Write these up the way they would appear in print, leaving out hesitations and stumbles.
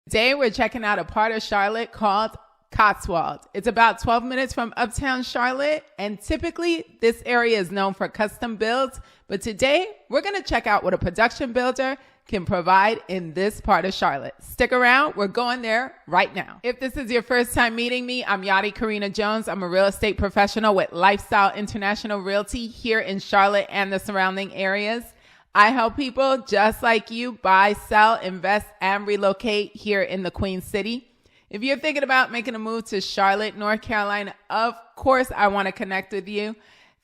Today we're checking out a part of Charlotte called Cotswold. It's about 12 minutes from uptown Charlotte, and typically this area is known for custom builds, but today we're going to check out what a production builder can provide in this part of Charlotte. Stick around, we're going there right now. If this is your first time meeting me, I'm Yadi Karina Jones. I'm a real estate professional with Lifestyle International Realty here in Charlotte and the surrounding areas. I help people just like you buy, sell, invest, and relocate here in the Queen City. If you're thinking about making a move to Charlotte, North Carolina, of course I want to connect with you.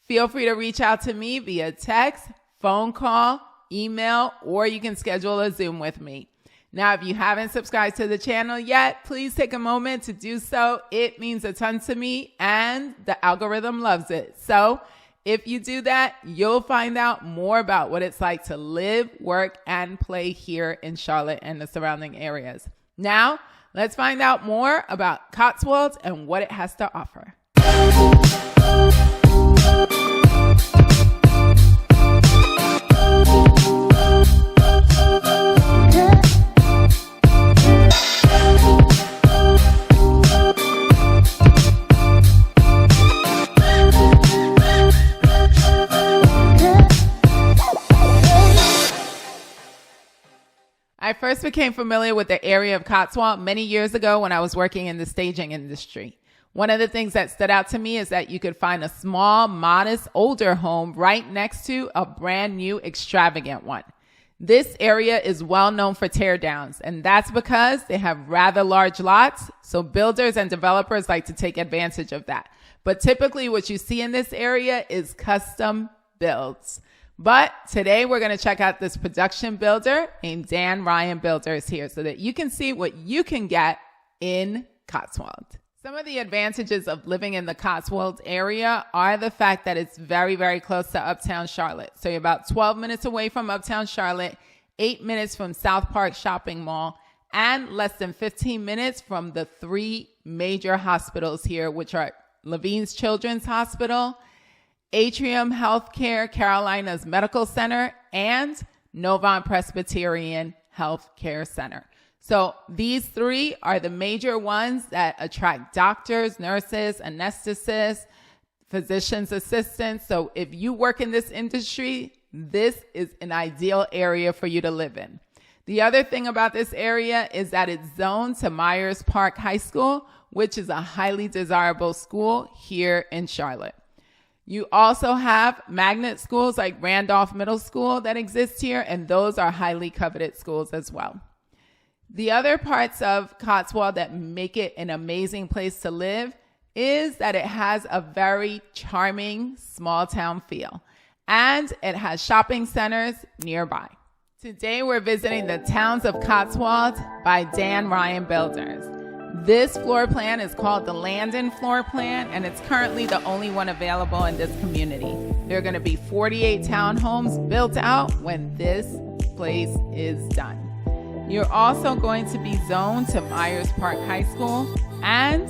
Feel free to reach out to me via text, phone call, email, or you can schedule a Zoom with me. Now, if you haven't subscribed to the channel yet, please take a moment to do so. It means a ton to me and the algorithm loves it. So if you do that, you'll find out more about what it's like to live, work, and play here in Charlotte and the surrounding areas. Now, let's find out more about Cotswold and what it has to offer. I first became familiar with the area of Cotswold many years ago when I was working in the staging industry. One of the things that stood out to me is that you could find a small, modest, older home right next to a brand new, extravagant one. This area is well known for teardowns, and that's because they have rather large lots, so builders and developers like to take advantage of that. But typically what you see in this area is custom builds. But today we're going to check out this production builder named Dan Ryan Builders here so that you can see what you can get in Cotswold. Some of the advantages of living in the Cotswold area are the fact that it's very, very close to uptown Charlotte. So you're about 12 minutes away from uptown Charlotte, 8 minutes from South Park Shopping Mall, and less than 15 minutes from the three major hospitals here, which are Levine's Children's Hospital, Atrium Healthcare, Carolina's Medical Center, and Novant Presbyterian Healthcare Center. So these three are the major ones that attract doctors, nurses, anesthetists, physician's assistants. So if you work in this industry, this is an ideal area for you to live in. The other thing about this area is that it's zoned to Myers Park High School, which is a highly desirable school here in Charlotte. You also have magnet schools like Randolph Middle School that exist here, and those are highly coveted schools as well. The other parts of Cotswold that make it an amazing place to live is that it has a very charming small town feel, and it has shopping centers nearby. Today we're visiting the Towns of Cotswold by Dan Ryan Builders. This floor plan is called the Landon floor plan, and it's currently the only one available in this community. There are going to be 48 townhomes built out when this place is done. You're also going to be zoned to Myers Park High School, and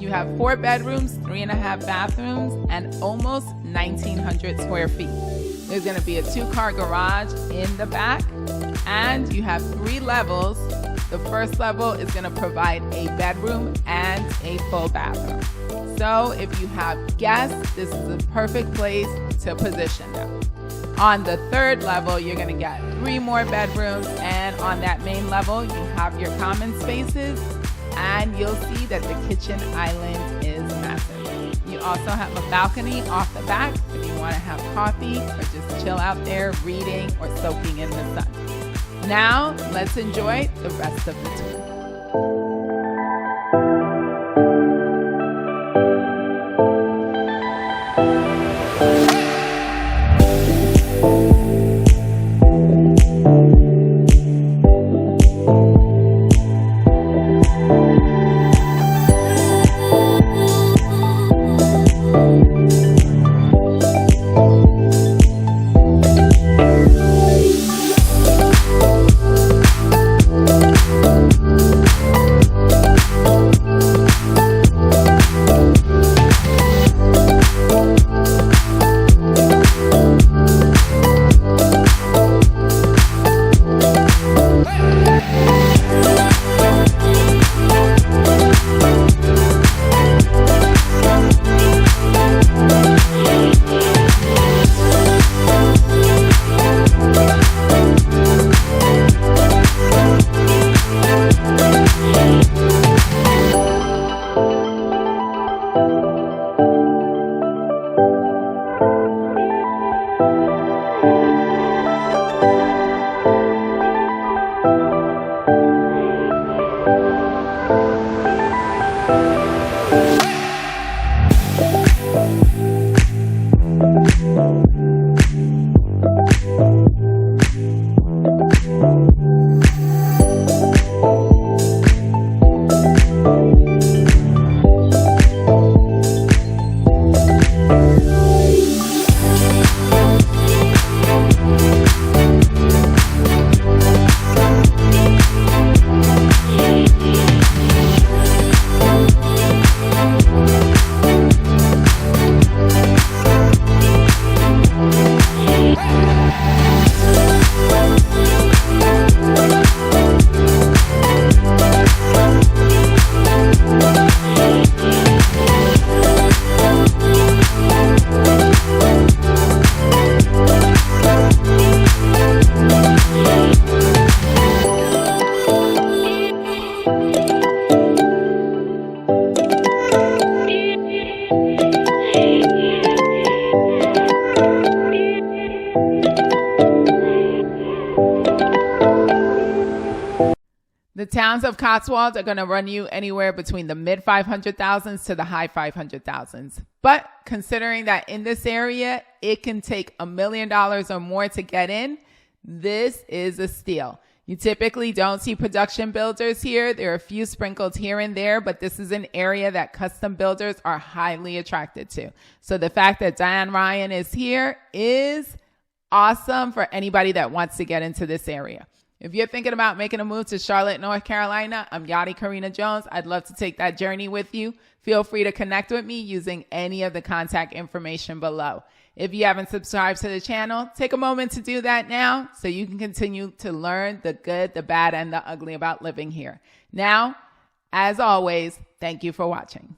you have 4 bedrooms, 3.5 bathrooms, and almost 1,900 square feet. There's going to be a 2-car garage in the back, and you have 3 levels. The first level is going to provide a bedroom and a full bathroom. So if you have guests, this is the perfect place to position them. On the 3rd level, you're going to get 3 more bedrooms, and on that main level, you have your common spaces, and you'll see that the kitchen island is massive. You also have a balcony off the back if you want to have coffee or just chill out there reading or soaking in the sun. Now, let's enjoy the rest of the tour. towns of Cotswold are going to run you anywhere between the mid 500,000s to the high 500,000s. But considering that in this area, it can take $1 million or more to get in, this is a steal. You typically don't see production builders here. There are a few sprinkled here and there, but this is an area that custom builders are highly attracted to. So the fact that Diane Ryan is here is awesome for anybody that wants to get into this area. If you're thinking about making a move to Charlotte, North Carolina, I'm Yachty Karina Jones. I'd love to take that journey with you. Feel free to connect with me using any of the contact information below. If you haven't subscribed to the channel, take a moment to do that now so you can continue to learn the good, the bad, and the ugly about living here. Now, as always, thank you for watching.